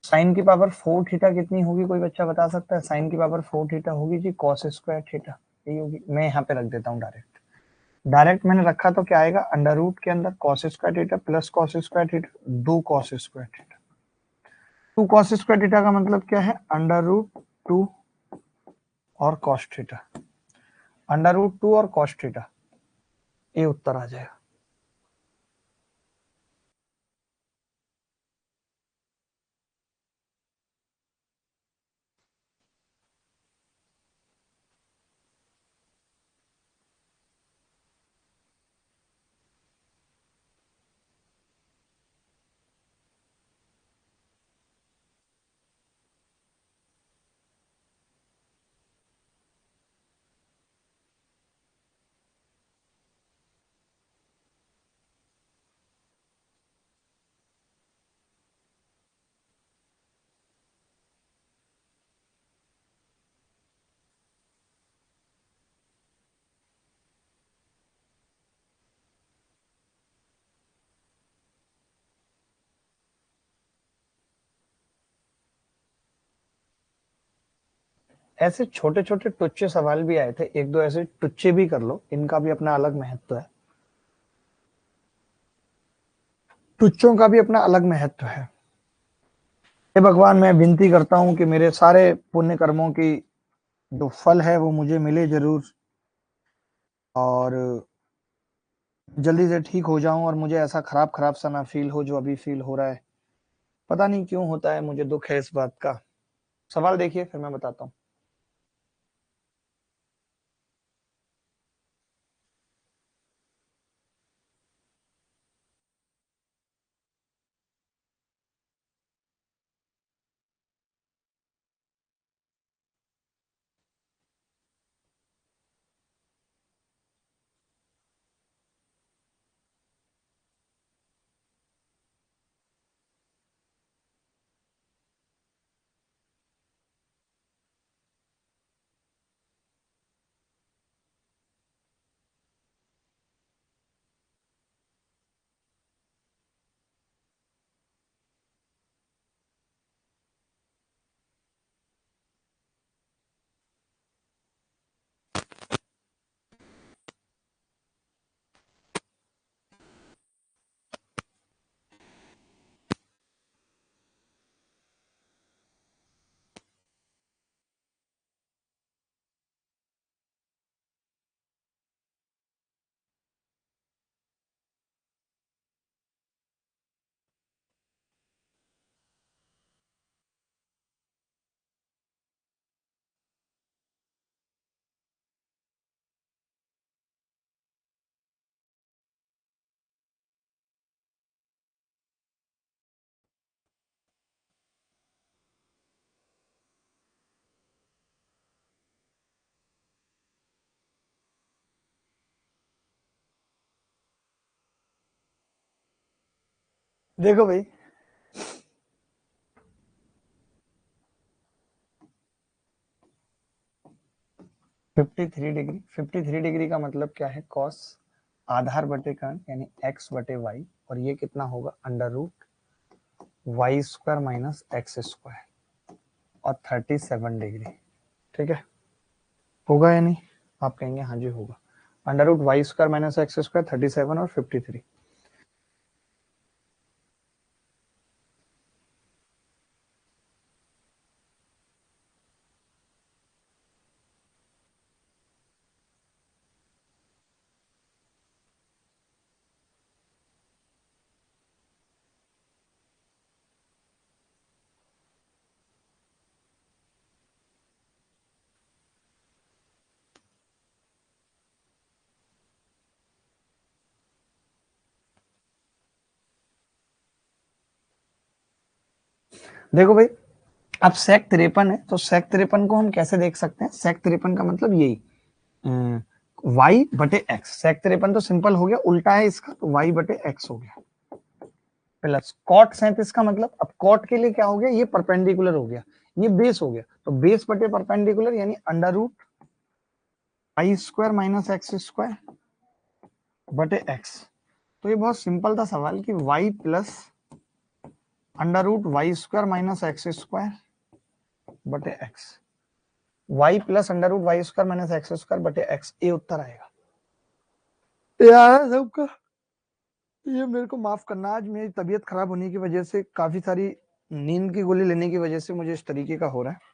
साइन की पावर 4 थीटा कितनी होगी, कोई बच्चा बता सकता है? साइन की पावर 4 थीटा होगी जी कॉस स्क्वायर थीटा, यही होगी। मैं यहाँ पे रख देता हूँ डायरेक्ट, डायरेक्ट मैंने रखा तो क्या आएगा, अंडर रूट के अंदर cos square theta plus cos square theta, 2 cos square theta. 2 cos square theta का मतलब क्या है, अंडर रूट 2 और कॉस थीटा, अंडर रूट 2 और कॉस थीटा, ये उत्तर आ जाएगा। ऐसे छोटे छोटे टुच्चे सवाल भी आए थे, एक दो ऐसे टुच्चे भी कर लो, इनका भी अपना अलग महत्व है, टुच्चों का भी अपना अलग महत्व है। हे भगवान, मैं विनती करता हूं कि मेरे सारे पुण्य कर्मों की जो फल है वो मुझे मिले जरूर, और जल्दी से ठीक हो जाऊं, और मुझे ऐसा खराब खराब सा ना फील हो जो अभी फील हो रहा है। पता नहीं क्यों होता है, मुझे दुख है इस बात का। सवाल देखिए फिर मैं बताता हूँ। देखो भाई, 53 डिग्री, 53 डिग्री का मतलब क्या है? कॉस आधार बटे कर्ण यानी एक्स बटे वाई, और ये कितना होगा? Under root Y square minus X square, और 37 डिग्री। ठीक है, होगा या नहीं? आप कहेंगे हाँ जी होगा। Under root Y square minus X square, 37 और 53। देखो भाई, अब sec 53 है, तो sec 53 को हम कैसे देख सकते हैं? sec 53 का मतलब यही y बटे एक्स। sec 53 तो सिंपल हो गया, उल्टा है इसका, तो y बटे एक्स हो गया, प्लस cot 37 का मतलब, अब cot के लिए क्या हो गया? ये परपेंडिकुलर हो गया, ये बेस हो गया, तो बेस बटे परपेंडिकुलर यानी under root Y square minus X square बटे एक्स। तो ये बहुत सिंपल था सवाल कि y plus under root Y square minus X square बटे X, y plus under root Y square minus X square बटे एक्स, ये उत्तर आएगा। यार सबका, ये मेरे को माफ करना, आज मेरी तबीयत खराब होने की वजह से, काफी सारी नींद की गोली लेने की वजह से मुझे इस तरीके का हो रहा है।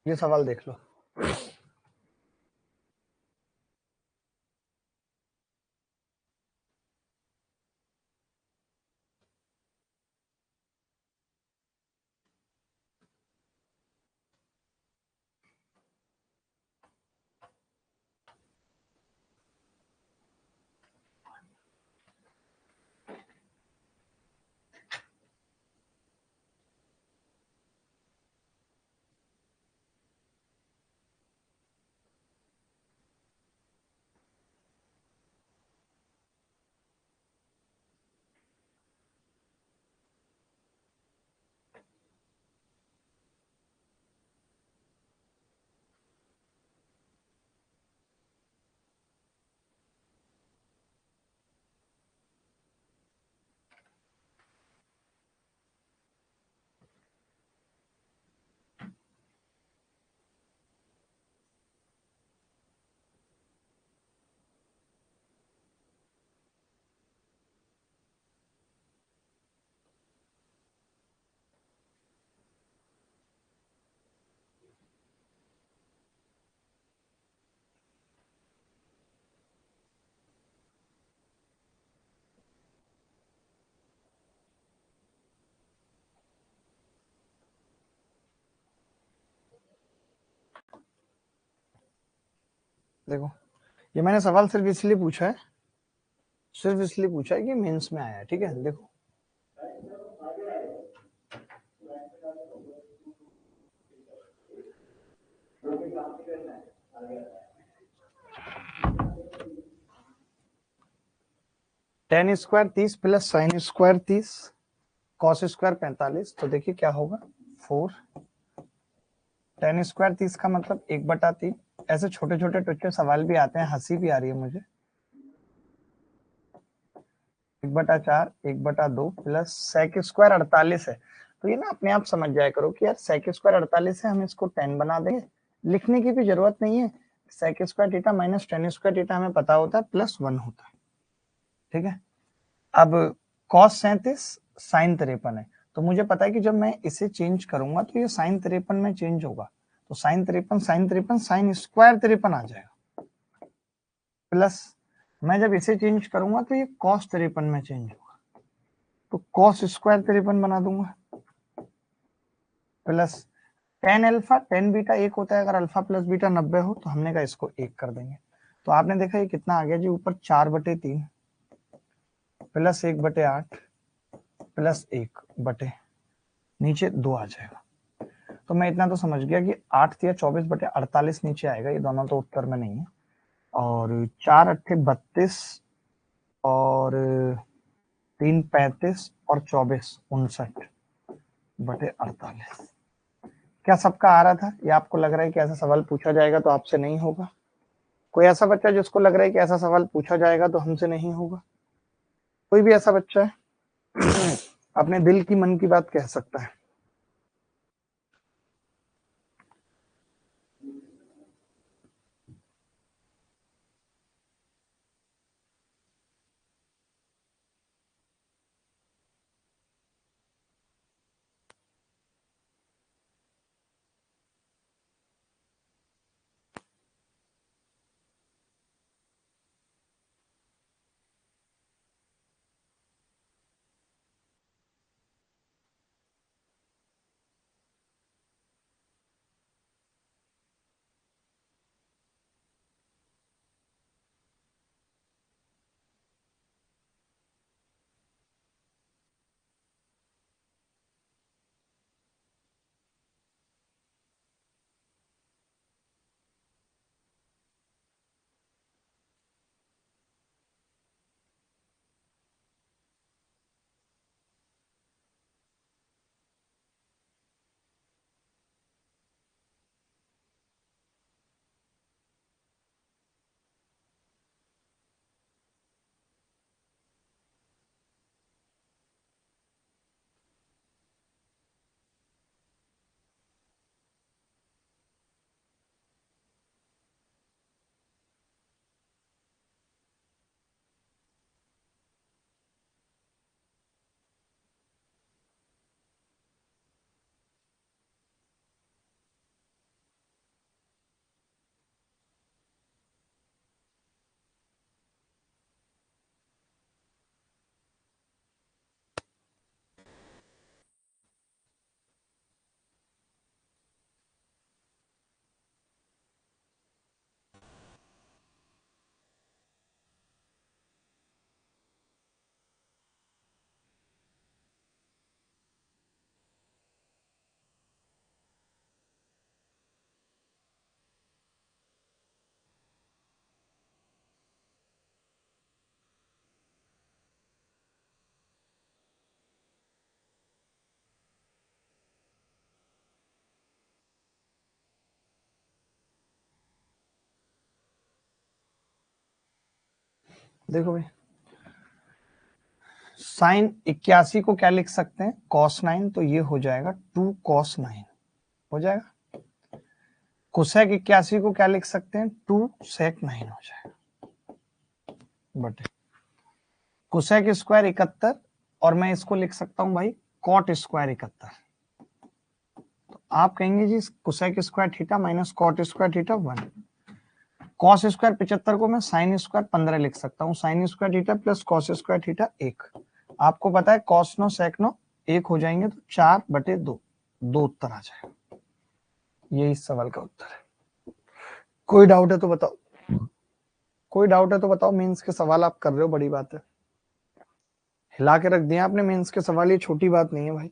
ये सवाल देख लो। देखो ये मैंने सवाल सिर्फ इसलिए पूछा है, कि मेंस में आया है, ठीक है। देखो tan square 30 plus sin square 30 cos square 45, तो देखिए क्या होगा 4। tan स्क्वायर 30 का मतलब 1/3। ऐसे छोटे छोटे टुच्चे सवाल भी आते हैं, हंसी भी आ रही है मुझे। 1/4 1/2 प्लस sec स्क्वायर 48 है, तो ये ना अपने आप समझ जाया करो कि यार sec स्क्वायर 48 है, हम इसको 10 बना देंगे, लिखने की भी जरूरत नहीं है। sec square theta minus tan square theta हमें पता होता है +1 होता है, ठीक है। अब cos 37 sin 53 है, तो मुझे पता है कि जब मैं इसे चेंज करूंगा तो ये sin 53 में चेंज होगा, तो sin 53 sin स्क्वायर 53 आ जाएगा, प्लस मैं जब इसे चेंज करूंगा तो ये cos 53 में चेंज होगा, तो cos स्क्वायर 53 बना दूंगा, plus tan alpha tan beta 1 होता है, अगर अल्फा प्लस बीटा 90 हो तो हमने कहा इसको 1 कर देंगे, तो आपने देखा ये कितना आ गया जी, ऊपर 4/3 प्लस 1/8 प्लस 1 नीचे 2 आ जाएगा। तो मैं इतना तो समझ गया कि 8 या 24/48 नीचे आएगा, ये दोनों तो उत्तर में नहीं है, और 4 अट्ठे 32 और 3 35 और 24 59/48। क्या सबका आ रहा था, या आपको लग रहा है कि ऐसा सवाल पूछा जाएगा तो आपसे नहीं होगा? कोई ऐसा बच्चा जिसको लग रहा है कि ऐसा सवाल पूछा जाएगा तो हमसे नहीं होगा? कोई भी ऐसा बच्चा है अपने दिल की मन की बात कह सकता है। देखो भाई, साइन 81 को क्या लिख सकते हैं, cos 9, तो ये हो जाएगा 2 cos 9 हो जाएगा। कोसेक 81 को क्या लिख सकते हैं, 2 sec 9 हो जाएगा, बटे कोसेक स्क्वायर 71, और मैं इसको लिख सकता हूं भाई कॉट स्क्वायर 71। तो आप कहेंगे जी cosec square theta minus cot square theta 1, cos square 75 को मैं साइन स्क्वायर 15 लिख सकता हूँ, sine square theta plus cos square theta 1। आपको पता है कॉस नो सेक नो 1 हो जाएंगे, तो 4/2 दो उत्तर आ जाएगा। ये इस सवाल का उत्तर है। कोई डाउट है तो बताओ। कोई डाउट है तो बताओ, मेंस के सवाल आप कर रहे हो, बड़ी बात है, हिला के रख दिया आपने मेंस के सवाल, ये छोटी बात नहीं है भाई।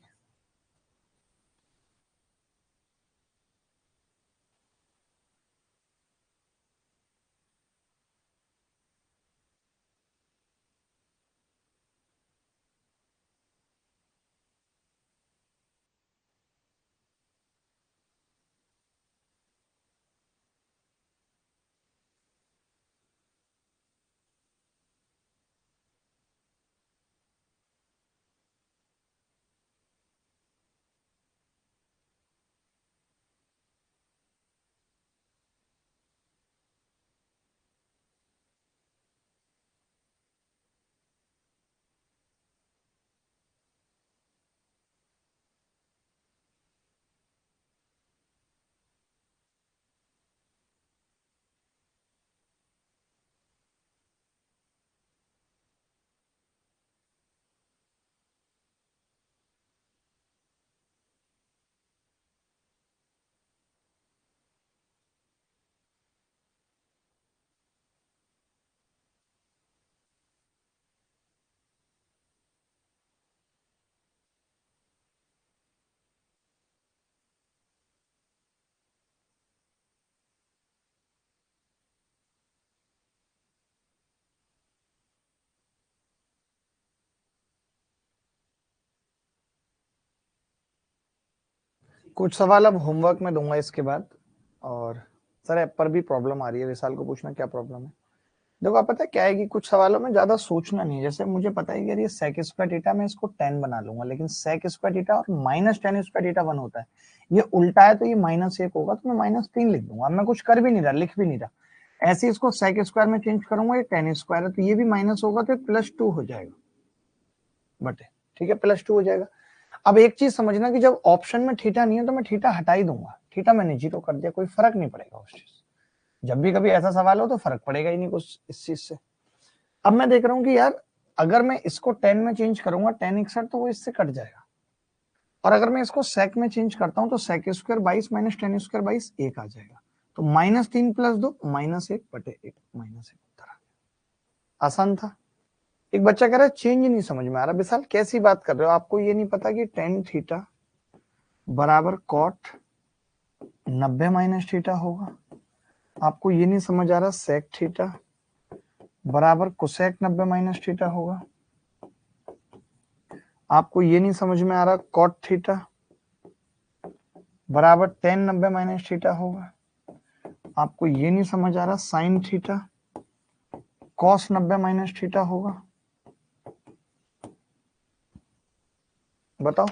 कुछ सवाल अब होमवर्क में दूंगा इसके बाद। और सर ऐप पर भी प्रॉब्लम आ रही है, विशाल को पूछना क्या प्रॉब्लम है। देखो आप पता है क्या है कि कुछ सवालों में ज्यादा सोचना नहीं है। जैसे मुझे पता है कि यार ये सेक स्क्वायर थीटा मैं इसको 10 बना लूंगा, लेकिन सेक स्क्वायर थीटा और -10 स्क्वायर थीटा 1 होता है। ये उल्टा है तो ये -1 होगा, तो मैं -3 लिख दूंगा। मैं कुछ कर भी नहीं रहा, लिख भी नहीं रहा। ऐसे इसको सेक स्क्वायर में चेंज करूंगा, ये 10 स्क्वायर है तो ये भी माइनस होगा, तो +2 हो जाएगा बटे, ठीक है, +2 हो जाएगा। अब एक चीज समझना कि जब ऑप्शन में थीटा नहीं है तो मैं थीटा हटा ही दूंगा, थीटा मैंने 0 कर दिया, कोई फर्क नहीं पड़ेगा उस चीज। जब भी कभी ऐसा सवाल हो तो फर्क पड़ेगा ही नहीं कुछ इस चीज से। अब मैं देख रहा हूं कि यार अगर मैं इसको 10 में चेंज करूंगा, 10 तो वो इससे कट जाएगा। और अगर मैं इसको सेक में चेंज करता हूं तो सेक स्क्वायर 22 -10 स्क्वायर 22 1 आ जाएगा। तो -3 + 2 -1 बटे 1 -1 उत्तर आ गया। आसान था। एक बच्चा कह रहा है चेंज नहीं समझ में आ रहा। विशाल कैसी बात कर रहे हो, आपको ये नहीं पता कि tan थीटा बराबर cot 90 - थीटा होगा? आपको ये नहीं समझ आ रहा सेक थीटा बराबर कोसेक 90 - थीटा होगा? आपको ये नहीं समझ में आ रहा कॉट थीटा बराबर tan 90 - थीटा होगा? आपको ये नहीं समझ आ रहा साइन थीटा कॉस 90 - थीटा होगा? बताओ।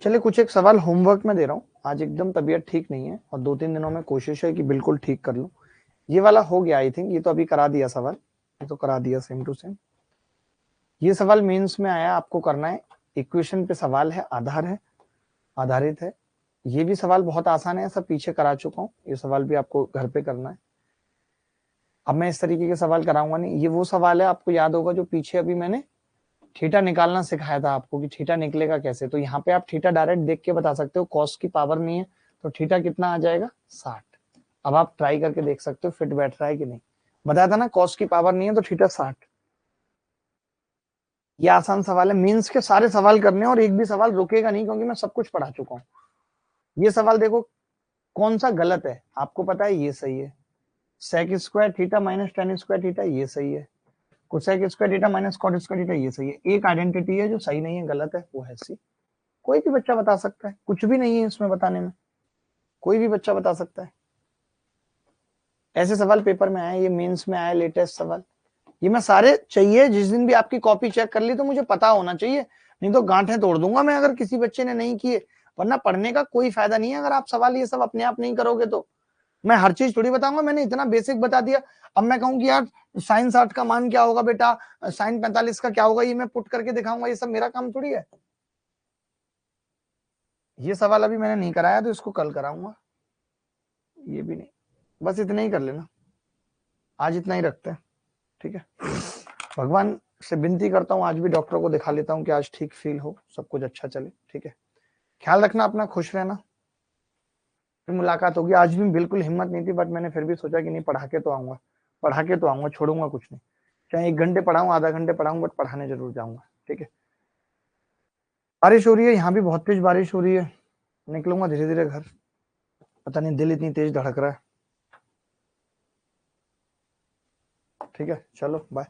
चलिए कुछ एक सवाल होमवर्क में दे रहा हूँ। आज एकदम तबीयत ठीक नहीं है और 2-3 दिनों में कोशिश है कि बिल्कुल ठीक कर लूं। ये वाला हो गया आई थिंक, ये तो अभी करा दिया सवाल, ये तो करा दिया सेम टू सेम। ये सवाल मेंस में आया, आपको करना है। इक्वेशन पे सवाल है, आधारित है। ये भी सवाल बहुत आसान है, सब पीछे करा चुका हूँ। ये सवाल भी आपको घर पे करना है। अब मैं इस तरीके के सवाल कराऊंगा नहीं। ये वो सवाल है, आपको याद होगा जो पीछे अभी मैंने थीटा निकालना सिखाया था आपको कि थीटा निकलेगा कैसे। तो यहाँ पे आप थीटा डायरेक्ट देख के बता सकते हो, कॉस की पावर नहीं है तो थीटा कितना आ जाएगा 60। अब आप ट्राई करके देख सकते हो फिट बैठ रहा है कि नहीं। बताया था ना कॉस की पावर नहीं है तो थीटा 60। ये आसान सवाल है, मीन्स के सारे सवाल करने और एक भी सवाल रुकेगा नहीं क्योंकि मैं सब कुछ पढ़ा चुका हूँ। ये सवाल देखो कौन सा गलत है, आपको पता है ये सही है। Sec square theta -tan square theta ये सही है। Cosec square theta -cot square theta ये सही है। एक आइडेंटिटी है जो सही नहीं है, गलत है, वो है सी। कोई भी बच्चा बता सकता है, कुछ भी नहीं है इसमें बताने में, कोई भी बच्चा बता सकता है। ऐसे सवाल पेपर में आए, ये मेंस में आए लेटेस्ट सवाल, ये मैं सारे चाहिए। जिस दिन भी आपकी कॉपी चेक कर ली तो मुझे पता होना चाहिए, नहीं तो गांठें तोड़ दूंगा मैं अगर किसी बच्चे ने नहीं किए। वरना पढ़ने का कोई फायदा नहीं है अगर आप सवाल ये सब अपने आप नहीं करोगे तो। मैं हर चीज थोड़ी बताऊंगा, मैंने इतना बेसिक बता दिया। अब मैं कहूँ कि यार साइन 60 का मान क्या होगा बेटा, साइन 45 का क्या होगा, ये मैं पुट करके दिखाऊंगा, ये सब मेरा काम थोड़ी है। ये सवाल अभी मैंने नहीं कराया तो इसको कल कराऊंगा, ये भी नहीं। बस इतना ही कर लेना, आज इतना ही रखते हैं, ठीक है। भगवान से विनती करता हूँ आज भी डॉक्टर को दिखा लेता हूँ कि आज ठीक फील हो, सब कुछ अच्छा चले, ठीक है। ख्याल रखना अपना, खुश रहना, फिर मुलाकात होगी। आज भी बिल्कुल हिम्मत नहीं थी, बट मैंने फिर भी सोचा कि नहीं, पढ़ा के तो आऊंगा, पढ़ा के तो आऊंगा, छोड़ूंगा कुछ नहीं, चाहे 1 घंटे पढ़ाऊं, आधा घंटे पढ़ाऊं, बट पढ़ाने जरूर जाऊंगा, ठीक है। बारिश हो रही है, यहाँ भी बहुत तेज बारिश हो रही है, निकलूंगा धीरे धीरे घर, पता नहीं दिल इतनी तेज धड़क रहा है, ठीक है। चलो बाय।